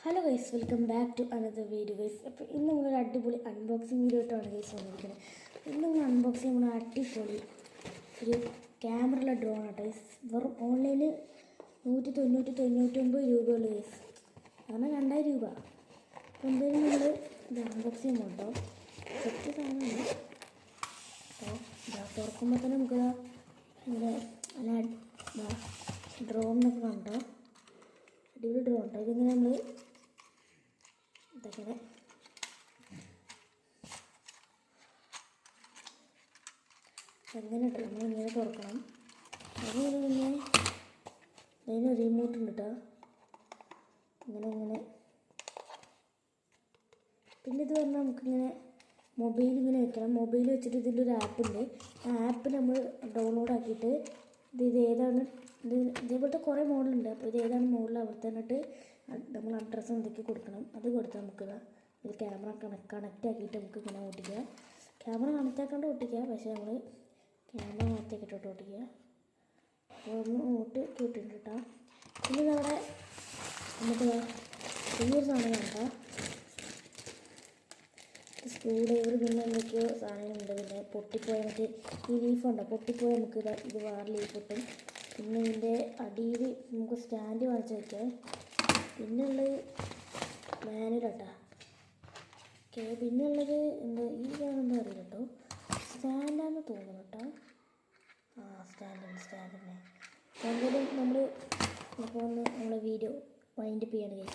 Hello guys, welcome back to another video guys. അപ്പോൾ ഇന്ന് നമ്മളൊരു അടിപൊളി അൺബോക്സിങ് വീഡിയോ ആയിട്ടാണ് ഗൈസ് വന്നിരിക്കുന്നത്. ഇന്ന് നമ്മൾ അൺബോക്സ് ചെയ്യുമ്പോൾ അടിപൊളി ഒരു ക്യാമറയുള്ള ഡ്രോൺ ആട്ടോ ഗൈസ്. വെറും ഓൺലൈനിൽ 199 രൂപയുള്ളൂ ഗൈസ്, കാരണം 2000 രൂപ. അപ്പോൾ എന്തായാലും നമ്മൾ ഇത് അൺബോക്സ് ചെയ്യുമ്പോൾ കേട്ടോ സെറ്റ് സാധനമാണ്. അപ്പോൾ തുറക്കുമ്പോൾ തന്നെ നമുക്കിതാ ഇവിടെ അല്ല ഡ്രോൺ എന്നൊക്കെ കണ്ടോ, അടിപൊളി ഡ്രോൺ കേട്ടോ. ഇതിങ്ങനെ നമ്മൾ ഇതങ്ങനെ എങ്ങനെ നമ്മളിങ്ങനെ തുറക്കണം. അതുപോലെ പിന്നെ അതിന് റിമോട്ട് ഉണ്ട് കേട്ടോ, ഇങ്ങനെ. പിന്നെ ഇത് പറഞ്ഞാൽ നമുക്കിങ്ങനെ മൊബൈൽ ഇങ്ങനെ വെക്കണം. മൊബൈൽ വെച്ചിട്ട് ഇതിൻ്റെ ഒരു ആപ്പുണ്ട്. ആ ആപ്പ് നമ്മൾ ഡൗൺലോഡ് ആക്കിയിട്ട് ഇത് ഏതാണ് ഇതേപോലത്തെ കുറേ മോഡലുണ്ട്. അപ്പോൾ ഇത് ഏതാണ് മോഡൽ അവിടെ തന്നിട്ട് നമ്മൾ അഡ്രസ്സ് എന്തൊക്കെ കൊടുക്കണം. അത് കൊടുത്താൽ നമുക്ക് ഇത് ക്യാമറ കണക്റ്റ് ആക്കിയിട്ട് നമുക്ക് ഇങ്ങനെ ഓട്ടിക്കുക. ക്യാമറ കണക്റ്റ് ആക്കാണ്ട് ഓട്ടിക്കുക, പക്ഷേ നമ്മൾ ക്യാമറ കണക്റ്റ് ആക്കിയിട്ട് ഓട്ടിക്കുക. അപ്പോൾ ഒന്ന് ഓട്ട് കേട്ടിട്ടുണ്ട് കേട്ടോ. പിന്നെ നമ്മുടെ നമുക്ക് ചെറിയൊരു സാധനം കണ്ടാൽ സ്ക്രൂ ഡ്രൈവർ, പിന്നെ എന്തൊക്കെയോ സാധനങ്ങളുണ്ട്. പിന്നെ പൊട്ടിപ്പോയ മറ്റേ ഈ ലീഫുണ്ടോ, പൊട്ടിപ്പോയ നമുക്ക് ഇത് വേറെ ലീഫ് കിട്ടും. പിന്നെ ഇതിൻ്റെ അടിയിൽ നമുക്ക് സ്റ്റാൻഡ് വാങ്ങിച്ച് വയ്ക്കാം. പിന്നെ ഉള്ളത് മാനുവൽ കേട്ടോ. ഓക്കെ, പിന്നെ ഉള്ളത് എന്താ ഈ സാധനം അറിയില്ല കേട്ടോ, സ്റ്റാൻഡാന്ന് തോന്നുന്നു കേട്ടോ. സ്റ്റാൻഡ് തന്നെ. എന്തായാലും നമ്മൾ ഇപ്പോൾ ഒന്ന് നമ്മളെ വീഡിയോ വൈൻഡപ്പ് ചെയ്യണം.